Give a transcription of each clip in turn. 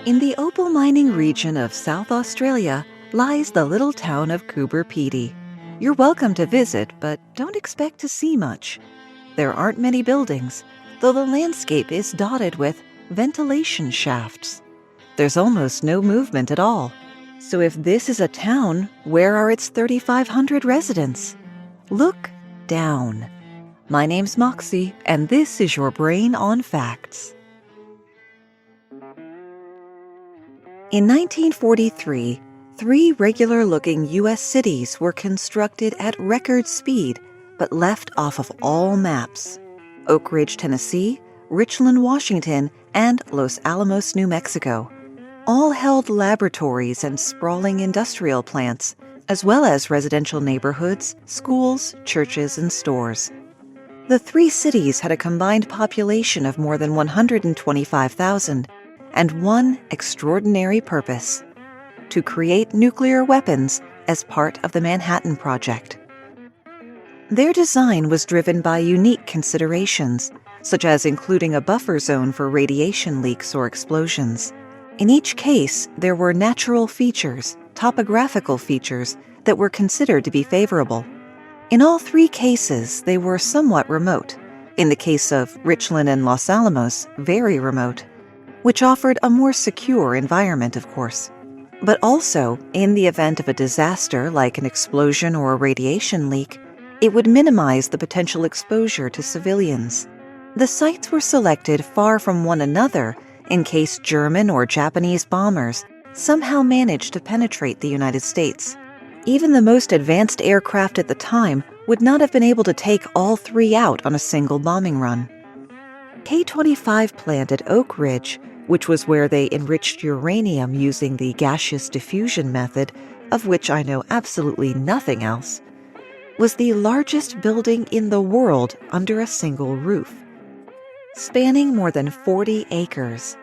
In the opal mining region of South Australia lies the little town of Coober Peedy. You're welcome to visit, but don't expect to see much. There aren't many buildings, though the landscape is dotted with ventilation shafts. There's almost no movement at all. So if this is a town, where are its 3,500 residents? Look down. My name's Moxie, and this is your Brain on Facts. In 1943, 3 regular-looking U.S. cities were constructed at record speed, but left off of all maps: Oak Ridge, Tennessee, Richland, Washington, and Los Alamos, New Mexico. All held laboratories and sprawling industrial plants, as well as residential neighborhoods, schools, churches, and stores. The 3 cities had a combined population of more than 125,000, and one extraordinary purpose: to create nuclear weapons as part of the Manhattan Project. Their design was driven by unique considerations, such as including a buffer zone for radiation leaks or explosions. In each case, there were natural features, topographical features, that were considered to be favorable. In all 3 cases, they were somewhat remote. In the case of Richland and Los Alamos, very remote, which offered a more secure environment, of course. But also, in the event of a disaster like an explosion or a radiation leak, it would minimize the potential exposure to civilians. The sites were selected far from one another in case German or Japanese bombers somehow managed to penetrate the United States. Even the most advanced aircraft at the time would not have been able to take all 3 out on a single bombing run. K-25 plant at Oak Ridge, which was where they enriched uranium using the gaseous diffusion method, of which I know absolutely nothing else, was the largest building in the world under a single roof, spanning more than 40 acres.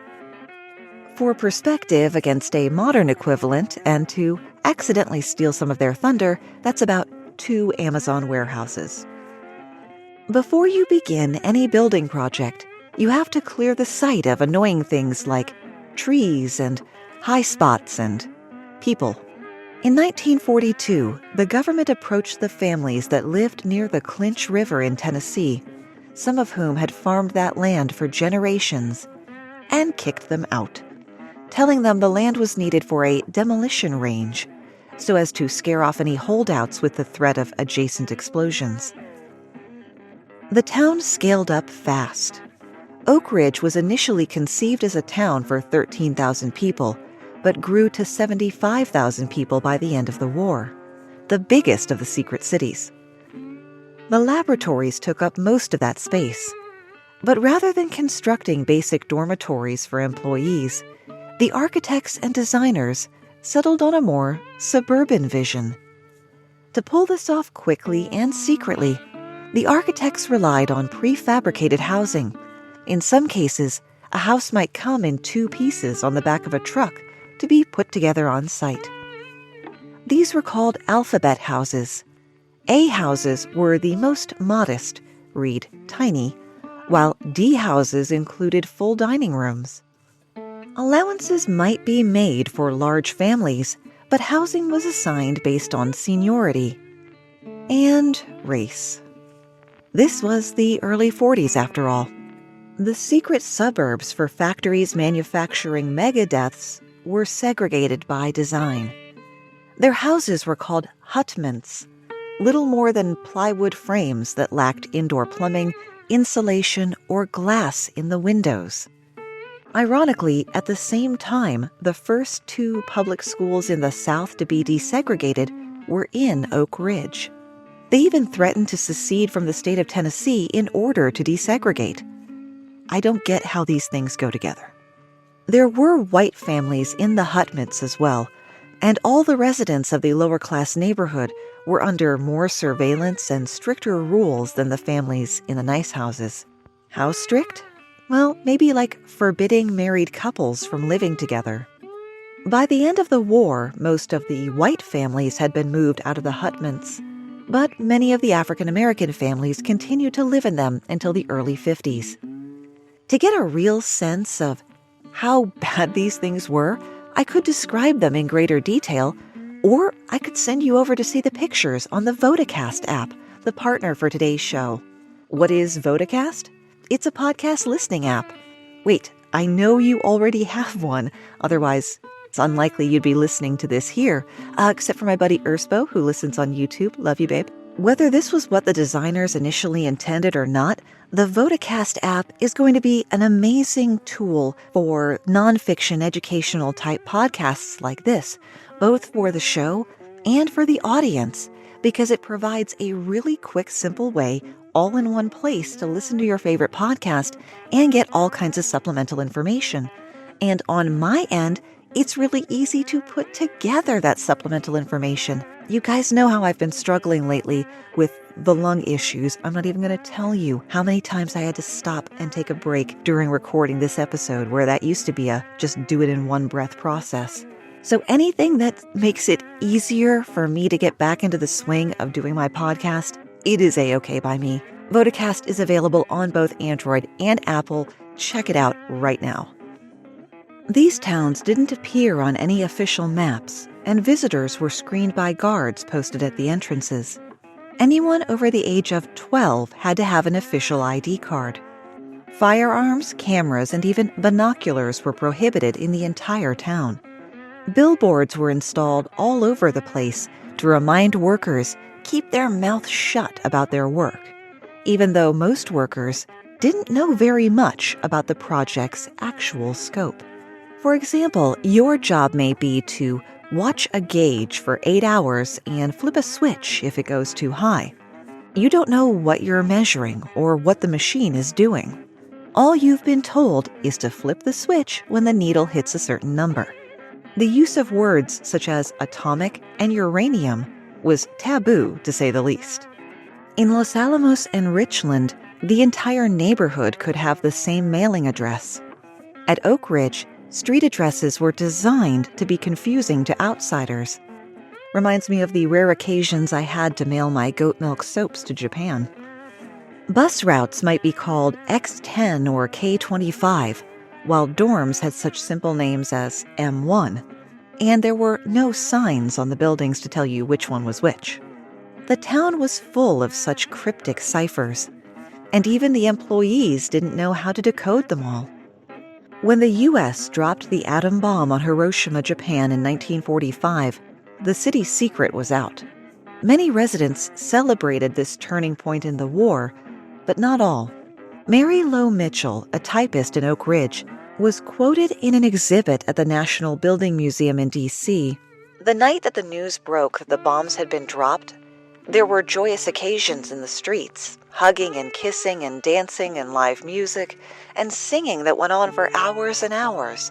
For perspective against a modern equivalent, and to accidentally steal some of their thunder, that's about 2 Amazon warehouses. Before you begin any building project, you have to clear the site of annoying things like trees and high spots and people. In 1942, the government approached the families that lived near the Clinch River in Tennessee, some of whom had farmed that land for generations, and kicked them out, telling them the land was needed for a demolition range, so as to scare off any holdouts with the threat of adjacent explosions. The town scaled up fast. Oak Ridge was initially conceived as a town for 13,000 people, but grew to 75,000 people by the end of the war, the biggest of the secret cities. The laboratories took up most of that space, but rather than constructing basic dormitories for employees, the architects and designers settled on a more suburban vision. To pull this off quickly and secretly, the architects relied on prefabricated housing. In some cases, a house might come in 2 pieces on the back of a truck to be put together on site. These were called alphabet houses. A houses were the most modest, read tiny, while D houses included full dining rooms. Allowances might be made for large families, but housing was assigned based on seniority and race. This was the early 40s, after all. The secret suburbs for factories manufacturing megadeaths were segregated by design. Their houses were called hutments, little more than plywood frames that lacked indoor plumbing, insulation, or glass in the windows. Ironically, at the same time, the first 2 public schools in the South to be desegregated were in Oak Ridge. They even threatened to secede from the state of Tennessee in order to desegregate. I don't get how these things go together. There were white families in the hutments as well, and all the residents of the lower-class neighborhood were under more surveillance and stricter rules than the families in the nice houses. How strict? Well, maybe like forbidding married couples from living together. By the end of the war, most of the white families had been moved out of the hutments, but many of the African-American families continued to live in them until the early 50s. To get a real sense of how bad these things were, I could describe them in greater detail, or I could send you over to see the pictures on the Vodacast app, the partner for today's show. What is Vodacast? It's a podcast listening app. Wait, I know you already have one. Otherwise, it's unlikely you'd be listening to this here, except for my buddy Erspo, who listens on YouTube. Love you, babe. Whether this was what the designers initially intended or not, the Vodacast app is going to be an amazing tool for nonfiction educational type podcasts like this, both for the show and for the audience, because it provides a really quick, simple way all in one place to listen to your favorite podcast and get all kinds of supplemental information. And on my end, it's really easy to put together that supplemental information. You guys know how I've been struggling lately with the lung issues. I'm not even going to tell you how many times I had to stop and take a break during recording this episode, where that used to be a just do it in one breath process. So anything that makes it easier for me to get back into the swing of doing my podcast, it is a-okay by me. Vodacast is available on both Android and Apple. Check it out right now. These towns didn't appear on any official maps, and visitors were screened by guards posted at the entrances. Anyone over the age of 12 had to have an official ID card. Firearms, cameras, and even binoculars were prohibited in the entire town. Billboards were installed all over the place to remind workers keep their mouth shut about their work, even though most workers didn't know very much about the project's actual scope. For example, your job may be to watch a gauge for 8 hours and flip a switch if it goes too high. You don't know what you're measuring or what the machine is doing. All you've been told is to flip the switch when the needle hits a certain number. The use of words such as atomic and uranium was taboo, to say the least. In Los Alamos and Richland, the entire neighborhood could have the same mailing address. At Oak Ridge, street addresses were designed to be confusing to outsiders. Reminds me of the rare occasions I had to mail my goat milk soaps to Japan. Bus routes might be called X10 or K25, while dorms had such simple names as M1, and there were no signs on the buildings to tell you which one was which. The town was full of such cryptic ciphers, and even the employees didn't know how to decode them all. When the U.S. dropped the atom bomb on Hiroshima, Japan in 1945, the city's secret was out. Many residents celebrated this turning point in the war, but not all. Mary Lowe Mitchell, a typist in Oak Ridge, was quoted in an exhibit at the National Building Museum in D.C. The night that the news broke that the bombs had been dropped, there were joyous occasions in the streets, hugging and kissing and dancing and live music and singing that went on for hours and hours.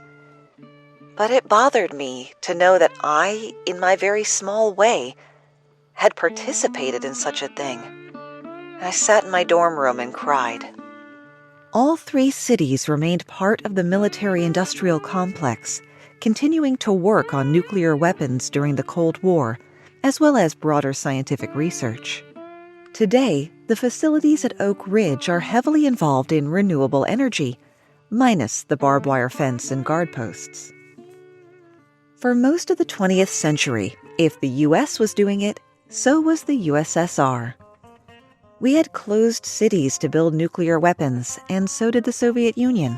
But it bothered me to know that I, in my very small way, had participated in such a thing. I sat in my dorm room and cried. All three cities remained part of the military-industrial complex, continuing to work on nuclear weapons during the Cold War, as well as broader scientific research. Today, the facilities at Oak Ridge are heavily involved in renewable energy, minus the barbed wire fence and guard posts. For most of the 20th century, if the U.S. was doing it, so was the USSR. We had closed cities to build nuclear weapons, and so did the Soviet Union.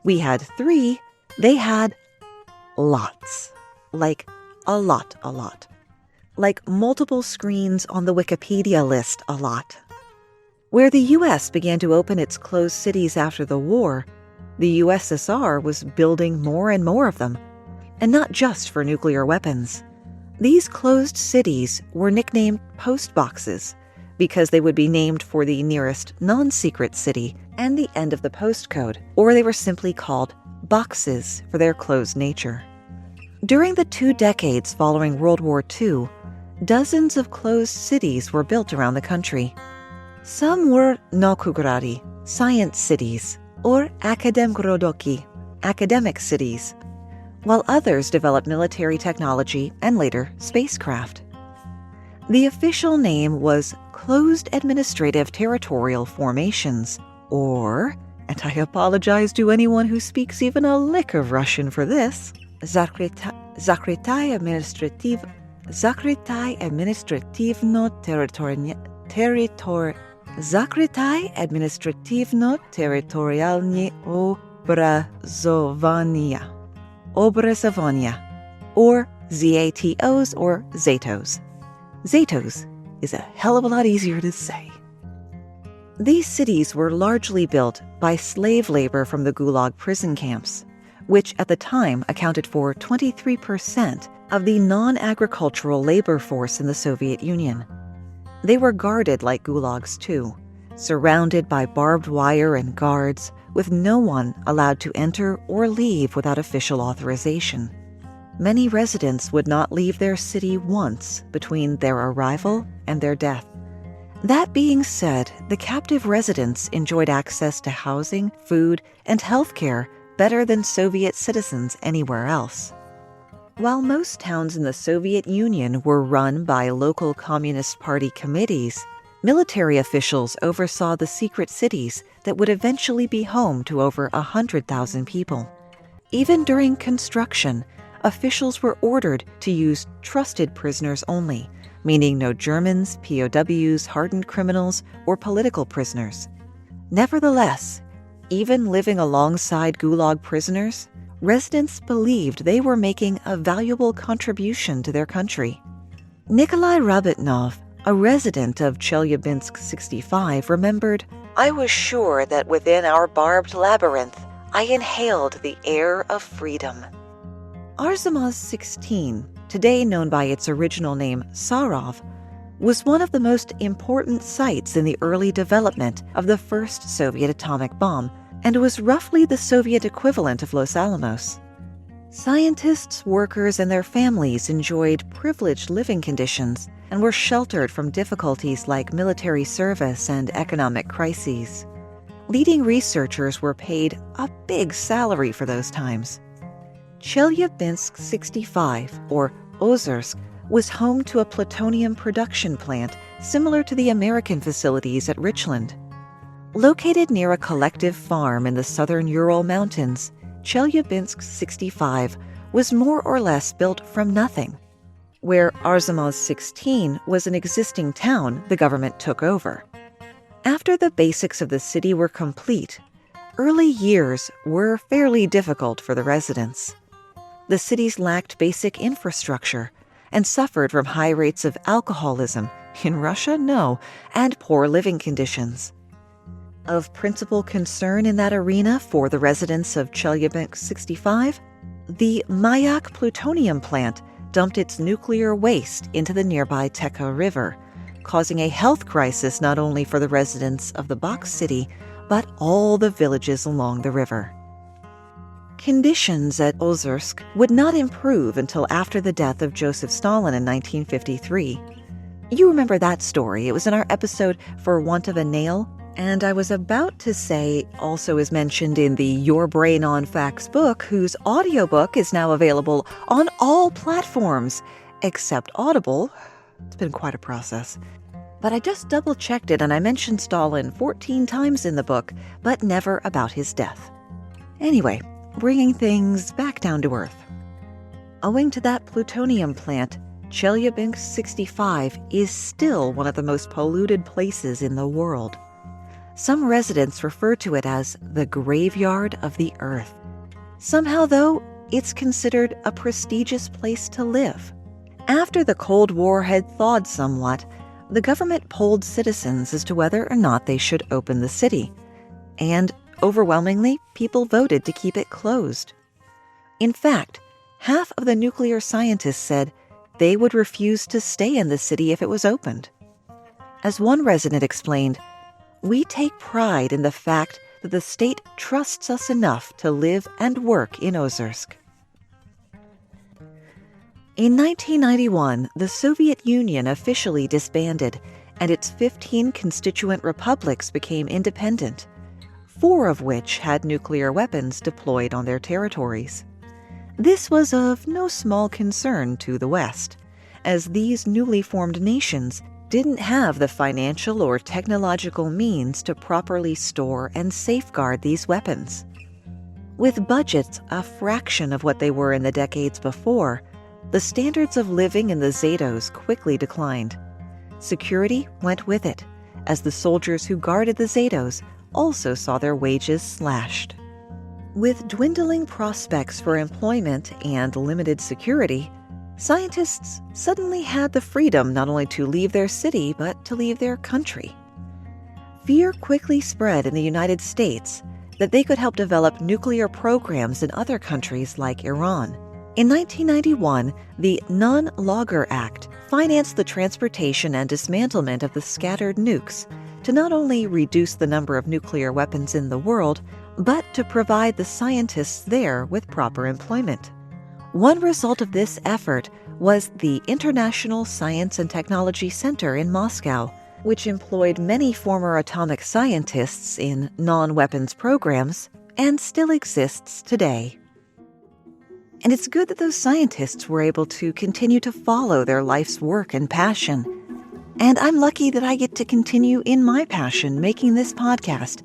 We had 3, they had lots. Like a lot. Like multiple screens on the Wikipedia list a lot. Where the U.S. began to open its closed cities after the war, the USSR was building more and more of them, and not just for nuclear weapons. These closed cities were nicknamed post boxes because they would be named for the nearest non-secret city and the end of the postcode, or they were simply called boxes for their closed nature. During the 2 decades following World War II, dozens of closed cities were built around the country. Some were nokugurari, science cities, or akademgorodoki, academic cities, while others developed military technology and later spacecraft. The official name was Closed Administrative Territorial Formations, or and I apologize to anyone who speaks even a lick of Russian for this. Zakrytai administrativno-territorialnie obrazovania, or ZATOs or Zatos. Zatos is a hell of a lot easier to say. These cities were largely built by slave labor from the Gulag prison camps, which at the time accounted for 23% of the non-agricultural labor force in the Soviet Union. They were guarded like gulags too, surrounded by barbed wire and guards, with no one allowed to enter or leave without official authorization. Many residents would not leave their city once between their arrival and their death. That being said, the captive residents enjoyed access to housing, food, and health care better than Soviet citizens anywhere else. While most towns in the Soviet Union were run by local Communist Party committees, military officials oversaw the secret cities that would eventually be home to over 100,000 people. Even during construction, officials were ordered to use trusted prisoners only, meaning no Germans, POWs, hardened criminals, or political prisoners. Nevertheless, even living alongside Gulag prisoners, residents believed they were making a valuable contribution to their country. Nikolai Rabotnov, a resident of Chelyabinsk 65, remembered, "I was sure that within our barbed labyrinth, I inhaled the air of freedom." Arzamas 16, today known by its original name Sarov, was one of the most important sites in the early development of the first Soviet atomic bomb, and was roughly the Soviet equivalent of Los Alamos. Scientists, workers, and their families enjoyed privileged living conditions and were sheltered from difficulties like military service and economic crises. Leading researchers were paid a big salary for those times. Chelyabinsk 65, or Ozersk, was home to a plutonium production plant similar to the American facilities at Richland. Located near a collective farm in the southern Ural Mountains, Chelyabinsk 65 was more or less built from nothing. Where Arzamas 16 was an existing town the government took over. After the basics of the city were complete, early years were fairly difficult for the residents. The cities lacked basic infrastructure and suffered from high rates of alcoholism, in Russia, no, and poor living conditions. Of principal concern in that arena for the residents of Chelyabinsk 65, the Mayak plutonium plant dumped its nuclear waste into the nearby Teka River, causing a health crisis not only for the residents of the box city, but all the villages along the river. Conditions at Ozersk would not improve until after the death of Joseph Stalin in 1953. You remember that story. It was in our episode For Want of a Nail, and I was about to say also is mentioned in the Your Brain on Facts book, whose audiobook is now available on all platforms, except Audible. It's been quite a process. But I just double-checked it, and I mentioned Stalin 14 times in the book, but never about his death. Anyway, bringing things back down to earth. Owing to that plutonium plant, Chelyabinsk 65 is still one of the most polluted places in the world. Some residents refer to it as the graveyard of the earth. Somehow, though, it's considered a prestigious place to live. After the Cold War had thawed somewhat, the government polled citizens as to whether or not they should open the city. And overwhelmingly, people voted to keep it closed. In fact, half of the nuclear scientists said they would refuse to stay in the city if it was opened. As one resident explained, "We take pride in the fact that the state trusts us enough to live and work in Ozersk." In 1991, the Soviet Union officially disbanded, and its 15 constituent republics became independent, 4 of which had nuclear weapons deployed on their territories. This was of no small concern to the West, as these newly formed nations didn't have the financial or technological means to properly store and safeguard these weapons. With budgets a fraction of what they were in the decades before, the standards of living in the Zetos quickly declined. Security went with it, as the soldiers who guarded the Zetos also saw their wages slashed. With dwindling prospects for employment and limited security, scientists suddenly had the freedom not only to leave their city, but to leave their country. Fear quickly spread in the United States that they could help develop nuclear programs in other countries like Iran. In 1991, the Nunn-Lager Act financed the transportation and dismantlement of the scattered nukes to not only reduce the number of nuclear weapons in the world, but to provide the scientists there with proper employment. One result of this effort was the International Science and Technology Center in Moscow, which employed many former atomic scientists in non-weapons programs and still exists today. And it's good that those scientists were able to continue to follow their life's work and passion. And I'm lucky that I get to continue in my passion making this podcast,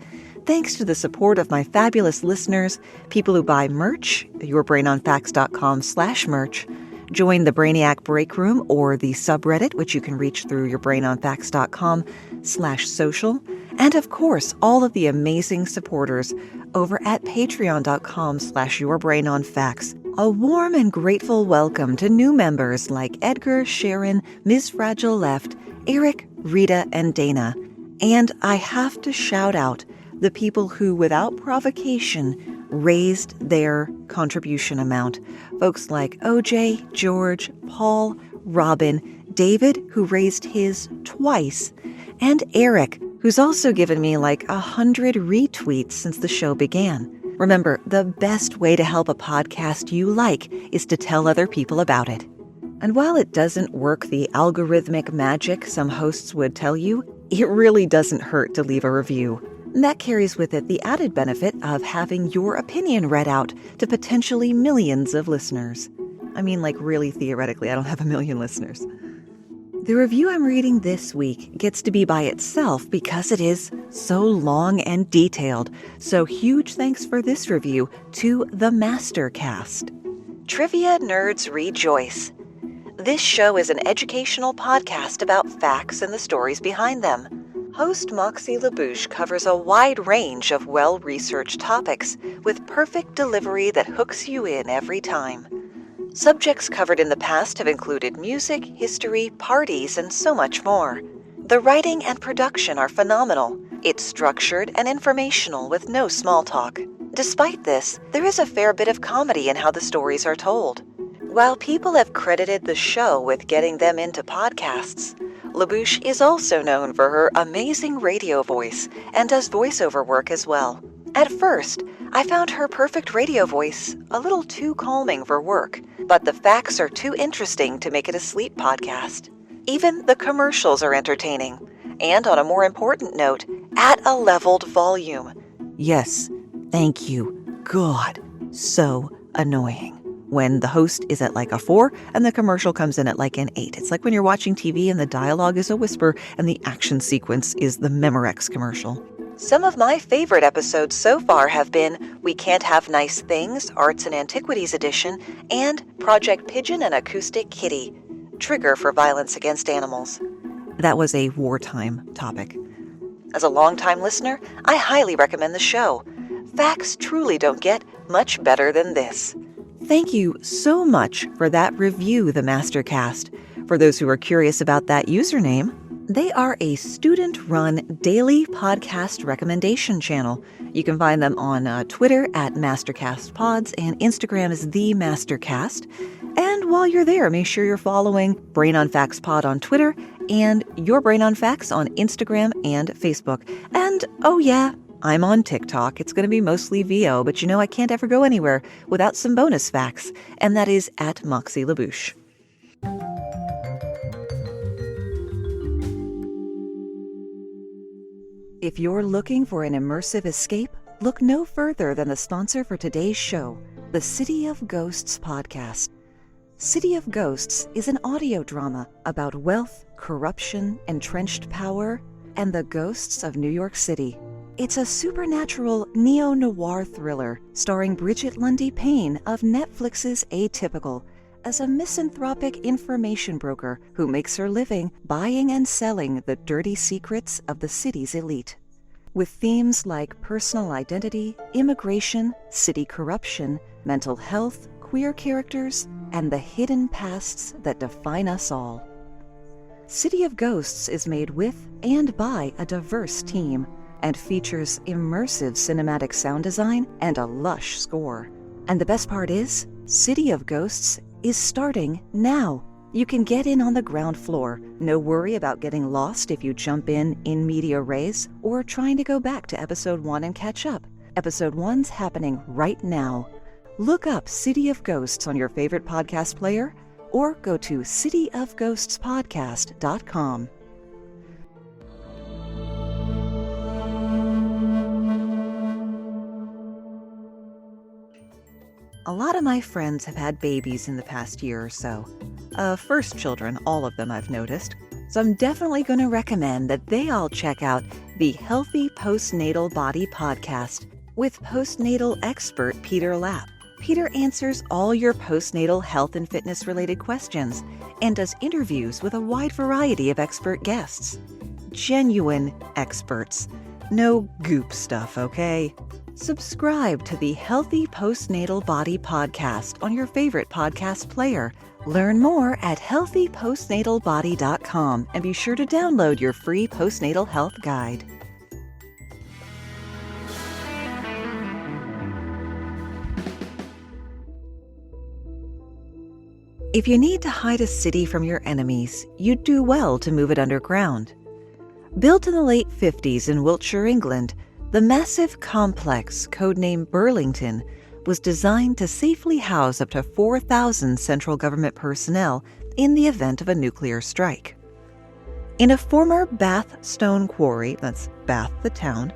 thanks to the support of my fabulous listeners, people who buy merch, yourbrainonfacts.com/merch, join the Brainiac Break Room or the subreddit, which you can reach through yourbrainonfacts.com/social, and of course, all of the amazing supporters over at patreon.com/yourbrainonfacts. A warm and grateful welcome to new members like Edgar, Sharon, Ms. Fragile Left, Eric, Rita, and Dana. And I have to shout out the people who, without provocation, raised their contribution amount. Folks like OJ, George, Paul, Robin, David, who raised his twice, and Eric, who's also given me like 100 retweets since the show began. Remember, the best way to help a podcast you like is to tell other people about it. And while it doesn't work the algorithmic magic some hosts would tell you, it really doesn't hurt to leave a review. And that carries with it the added benefit of having your opinion read out to potentially millions of listeners. I mean, like really theoretically, I don't have a million listeners. The review I'm reading this week gets to be by itself because it is so long and detailed. So huge thanks for this review to the Mastercast. Trivia nerds rejoice. This show is an educational podcast about facts and the stories behind them. Host Moxie LaBouche covers a wide range of well-researched topics with perfect delivery that hooks you in every time. Subjects covered in the past have included music, history, parties, and so much more. The writing and production are phenomenal. It's structured and informational with no small talk. Despite this, there is a fair bit of comedy in how the stories are told. While people have credited the show with getting them into podcasts, LaBouche is also known for her amazing radio voice and does voiceover work as well. At first, I found her perfect radio voice a little too calming for work, but the facts are too interesting to make it a sleep podcast. Even the commercials are entertaining, and on a more important note, at a leveled volume. Yes, thank you. God, so annoying. When the host is at like a 4 and the commercial comes in at like an 8. It's like when you're watching TV and the dialogue is a whisper and the action sequence is the Memorex commercial. Some of my favorite episodes so far have been We Can't Have Nice Things, Arts and Antiquities Edition, and Project Pigeon and Acoustic Kitty, Trigger for Violence Against Animals. That was a wartime topic. As a longtime listener, I highly recommend the show. Facts truly don't get much better than this. Thank you so much for that review, the Mastercast. For those who are curious about that username, they are a student-run daily podcast recommendation channel. You can find them on Twitter at MastercastPods, and Instagram is The Mastercast. And while you're there, make sure you're following Brain on Facts Pod on Twitter and Your Brain on Facts on Instagram and Facebook. And, oh yeah, I'm on TikTok. It's going to be mostly VO, but you know I can't ever go anywhere without some bonus facts, and that is at Moxie LaBouche. If you're looking for an immersive escape, look no further than the sponsor for today's show, the City of Ghosts podcast. City of Ghosts is an audio drama about wealth, corruption, entrenched power, and the ghosts of New York City. It's a supernatural neo-noir thriller starring Bridget Lundy Payne of Netflix's Atypical as a misanthropic information broker who makes her living buying and selling the dirty secrets of the city's elite. With themes like personal identity, immigration, city corruption, mental health, queer characters, and the hidden pasts that define us all. City of Ghosts is made with and by a diverse team and features immersive cinematic sound design and a lush score. And the best part is, City of Ghosts is starting now. You can get in on the ground floor. No worry about getting lost if you jump in media res or trying to go back to episode 1 and catch up. Episode 1's happening right now. Look up City of Ghosts on your favorite podcast player or go to cityofghostspodcast.com. A lot of my friends have had babies in the past year or so. First children, all of them I've noticed. So I'm definitely going to recommend that they all check out the Healthy Postnatal Body podcast with postnatal expert Peter Lapp. Peter answers all your postnatal health and fitness related questions and does interviews with a wide variety of expert guests. Genuine experts. No goop stuff, okay? Subscribe to the Healthy Postnatal Body podcast on your favorite podcast player. Learn more at healthypostnatalbody.com and be sure to download your free postnatal health guide. If you need to hide a city from your enemies, you'd do well to move it underground. Built in the late 50s in Wiltshire, England, the massive complex, codenamed Burlington, was designed to safely house up to 4,000 central government personnel in the event of a nuclear strike. In a former Bath stone quarry, that's Bath the town,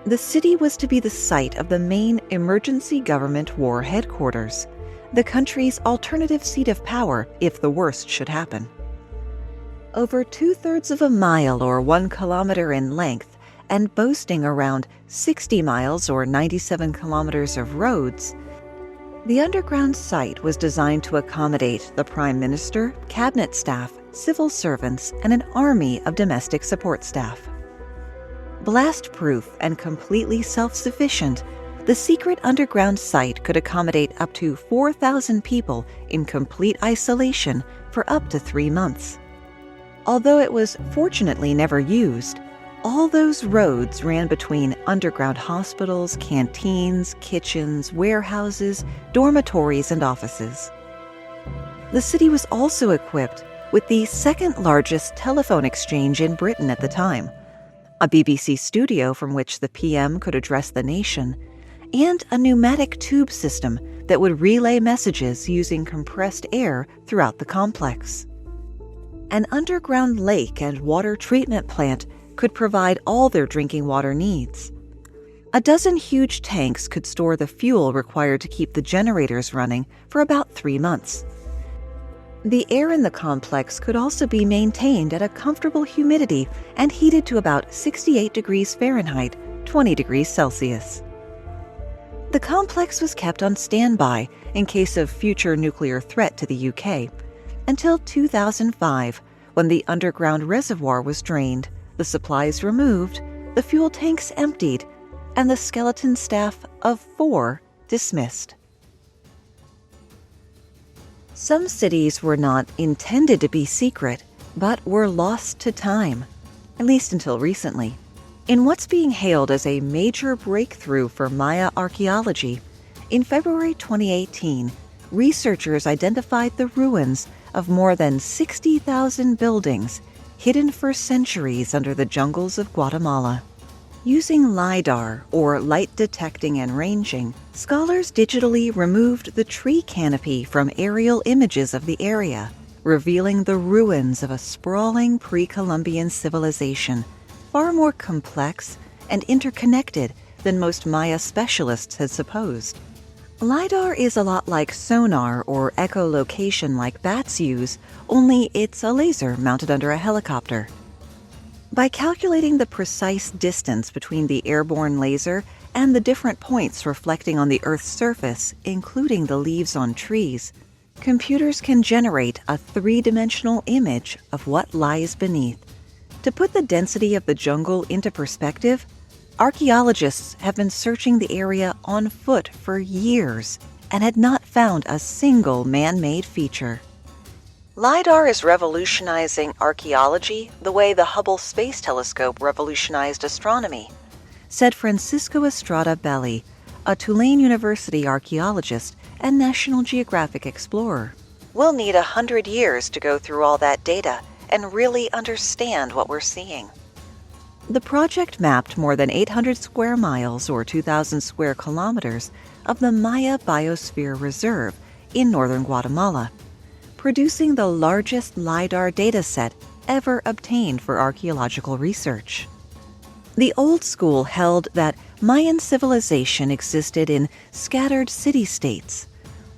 the city was to be the site of the main emergency government war headquarters, the country's alternative seat of power if the worst should happen. Over 2/3 of a mile or 1 kilometer in length, and boasting around 60 miles or 97 kilometers of roads, the underground site was designed to accommodate the Prime Minister, cabinet staff, civil servants, and an army of domestic support staff. Blast-proof and completely self-sufficient, the secret underground site could accommodate up to 4,000 people in complete isolation for up to 3 months. Although it was fortunately never used, all those roads ran between underground hospitals, canteens, kitchens, warehouses, dormitories, and offices. The city was also equipped with the second largest telephone exchange in Britain at the time, a BBC studio from which the PM could address the nation, and a pneumatic tube system that would relay messages using compressed air throughout the complex. An underground lake and water treatment plant could provide all their drinking water needs. A dozen huge tanks could store the fuel required to keep the generators running for about 3 months. The air in the complex could also be maintained at a comfortable humidity and heated to about 68 degrees Fahrenheit, 20 degrees Celsius. The complex was kept on standby in case of future nuclear threat to the UK, until 2005, when the underground reservoir was drained, the supplies removed, the fuel tanks emptied, and the skeleton staff of 4 dismissed. Some cities were not intended to be secret, but were lost to time, at least until recently. In what's being hailed as a major breakthrough for Maya archaeology, in February 2018, researchers identified the ruins of more than 60,000 buildings hidden for centuries under the jungles of Guatemala. Using LiDAR, or light detecting and ranging, scholars digitally removed the tree canopy from aerial images of the area, revealing the ruins of a sprawling pre-Columbian civilization, far more complex and interconnected than most Maya specialists had supposed. LiDAR is a lot like sonar or echolocation like bats use, only it's a laser mounted under a helicopter. By calculating the precise distance between the airborne laser and the different points reflecting on the Earth's surface, including the leaves on trees, computers can generate a three-dimensional image of what lies beneath. To put the density of the jungle into perspective, archaeologists have been searching the area on foot for years and had not found a single man-made feature. LiDAR is revolutionizing archaeology the way the Hubble Space Telescope revolutionized astronomy, said Francisco Estrada Belli, a Tulane University archaeologist and National Geographic explorer. We'll need 100 years to go through all that data and really understand what we're seeing. The project mapped more than 800 square miles or 2,000 square kilometers of the Maya Biosphere Reserve in northern Guatemala, producing the largest LiDAR dataset ever obtained for archaeological research. The old school held that Mayan civilization existed in scattered city-states,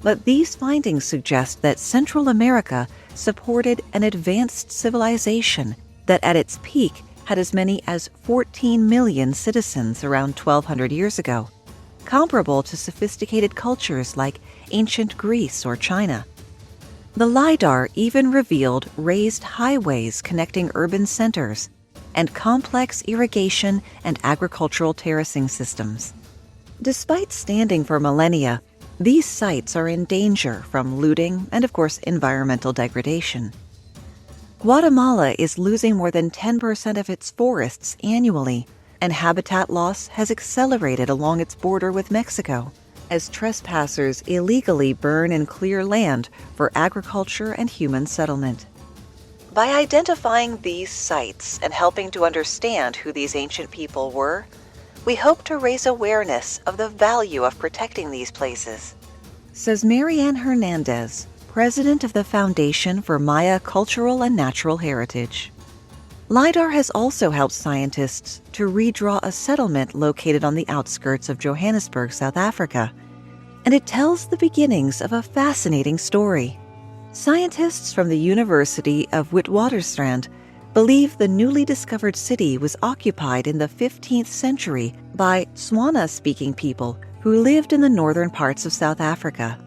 but these findings suggest that Central America supported an advanced civilization that at its peak had as many as 14 million citizens around 1,200 years ago, comparable to sophisticated cultures like ancient Greece or China. The LiDAR even revealed raised highways connecting urban centers and complex irrigation and agricultural terracing systems. Despite standing for millennia, these sites are in danger from looting and, of course, environmental degradation. Guatemala is losing more than 10% of its forests annually, and habitat loss has accelerated along its border with Mexico, as trespassers illegally burn and clear land for agriculture and human settlement. By identifying these sites and helping to understand who these ancient people were, we hope to raise awareness of the value of protecting these places, says Marianne Hernandez, president of the Foundation for Maya Cultural and Natural Heritage. LiDAR has also helped scientists to redraw a settlement located on the outskirts of Johannesburg, South Africa, and it tells the beginnings of a fascinating story. Scientists from the University of Witwatersrand believe the newly discovered city was occupied in the 15th century by Tswana-speaking people who lived in the northern parts of South Africa.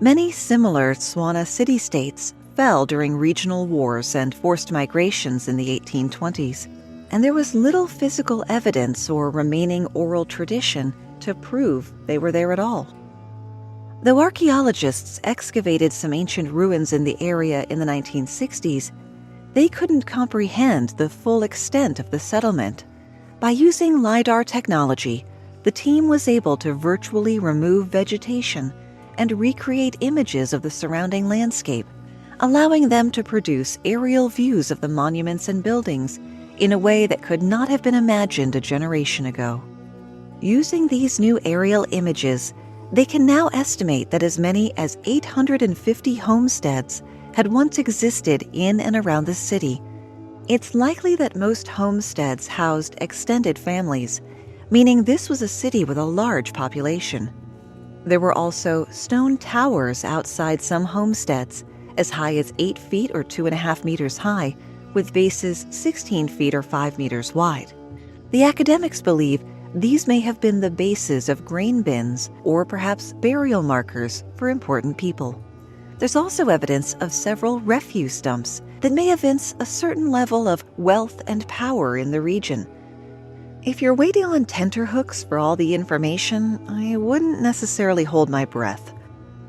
Many similar Tswana city-states fell during regional wars and forced migrations in the 1820s, and there was little physical evidence or remaining oral tradition to prove they were there at all. Though archaeologists excavated some ancient ruins in the area in the 1960s, they couldn't comprehend the full extent of the settlement. By using LiDAR technology, the team was able to virtually remove vegetation and recreate images of the surrounding landscape, allowing them to produce aerial views of the monuments and buildings in a way that could not have been imagined a generation ago. Using these new aerial images, they can now estimate that as many as 850 homesteads had once existed in and around the city. It's likely that most homesteads housed extended families, meaning this was a city with a large population. There were also stone towers outside some homesteads, as high as 8 feet or 2.5 meters high, with bases 16 feet or 5 meters wide. The academics believe these may have been the bases of grain bins or perhaps burial markers for important people. There's also evidence of several refuse dumps that may evince a certain level of wealth and power in the region. If you're waiting on tenterhooks for all the information, I wouldn't necessarily hold my breath.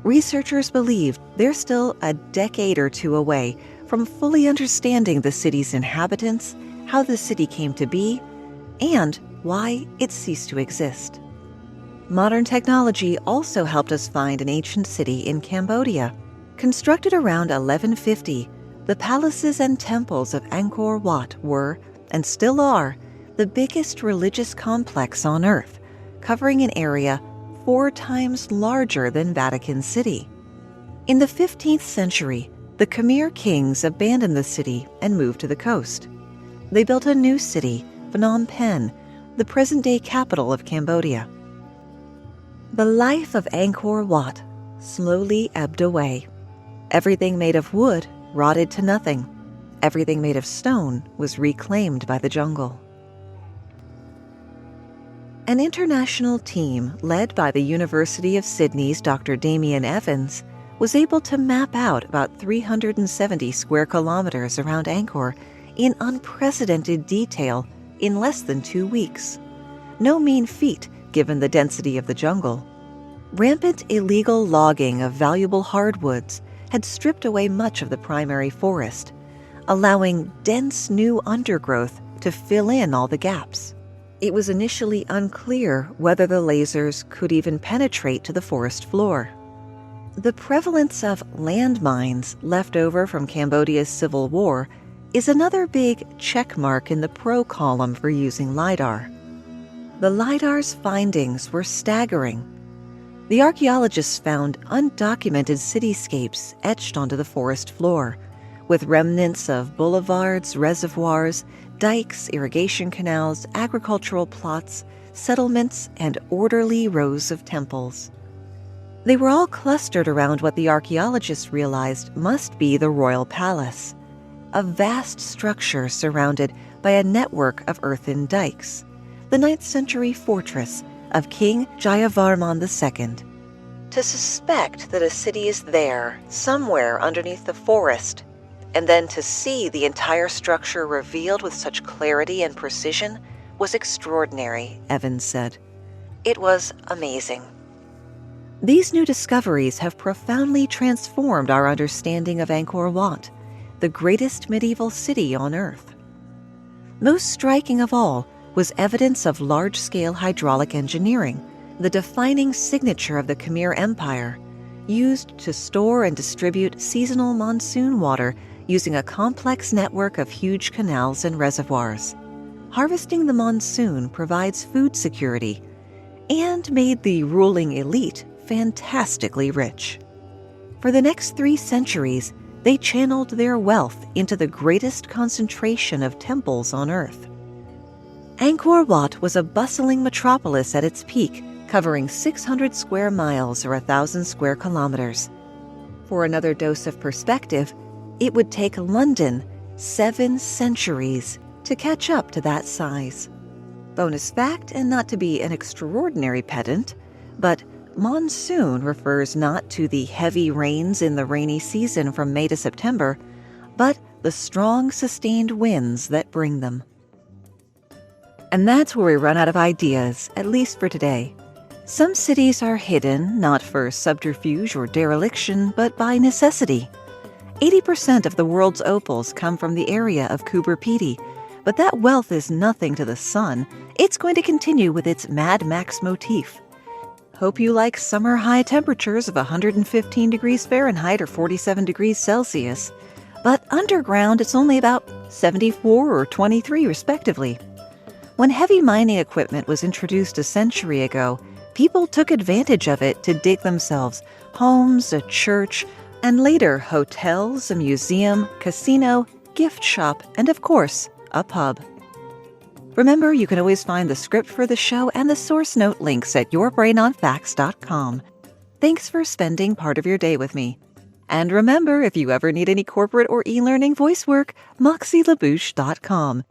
Researchers believe they're still a decade or two away from fully understanding the city's inhabitants, how the city came to be, and why it ceased to exist. Modern technology also helped us find an ancient city in Cambodia. Constructed around 1150, the palaces and temples of Angkor Wat were, and still are, the biggest religious complex on Earth, covering an area 4 times larger than Vatican City. In the 15th century, the Khmer kings abandoned the city and moved to the coast. They built a new city, Phnom Penh, the present-day capital of Cambodia. The life of Angkor Wat slowly ebbed away. Everything made of wood rotted to nothing. Everything made of stone was reclaimed by the jungle. An international team led by the University of Sydney's Dr. Damien Evans was able to map out about 370 square kilometers around Angkor in unprecedented detail in less than 2 weeks. No mean feat given the density of the jungle. Rampant illegal logging of valuable hardwoods had stripped away much of the primary forest, allowing dense new undergrowth to fill in all the gaps. It was initially unclear whether the lasers could even penetrate to the forest floor. The prevalence of landmines left over from Cambodia's civil war is another big check mark in the pro column for using LiDAR. The LiDAR's findings were staggering. The archaeologists found undocumented cityscapes etched onto the forest floor, with remnants of boulevards, reservoirs, dikes, irrigation canals, agricultural plots, settlements, and orderly rows of temples. They were all clustered around what the archaeologists realized must be the royal palace, a vast structure surrounded by a network of earthen dikes, the 9th century fortress of King Jayavarman II. To suspect that a city is there, somewhere underneath the forest, and then to see the entire structure revealed with such clarity and precision was extraordinary, Evans said. It was amazing. These new discoveries have profoundly transformed our understanding of Angkor Wat, the greatest medieval city on Earth. Most striking of all was evidence of large-scale hydraulic engineering, the defining signature of the Khmer Empire, used to store and distribute seasonal monsoon water using a complex network of huge canals and reservoirs. Harvesting the monsoon provides food security and made the ruling elite fantastically rich. For the next 3 centuries, they channeled their wealth into the greatest concentration of temples on Earth. Angkor Wat was a bustling metropolis at its peak, covering 600 square miles or 1,000 square kilometers. For another dose of perspective, it would take London 7 centuries to catch up to that size. Bonus fact, and not to be an extraordinary pedant, but monsoon refers not to the heavy rains in the rainy season from May to September, but the strong, sustained winds that bring them. And that's where we run out of ideas, at least for today. Some cities are hidden, not for subterfuge or dereliction, but by necessity. 80% of the world's opals come from the area of Coober Peedy, but that wealth is nothing to the sun. It's going to continue with its Mad Max motif. Hope you like summer high temperatures of 115 degrees Fahrenheit or 47 degrees Celsius, but underground it's only about 74 or 23 respectively. When heavy mining equipment was introduced a century ago, people took advantage of it to dig themselves homes, a church, and later hotels, a museum, casino, gift shop, and of course, a pub. Remember, you can always find the script for the show and the source note links at yourbrainonfacts.com. Thanks for spending part of your day with me. And remember, if you ever need any corporate or e-learning voice work, moxielabouche.com.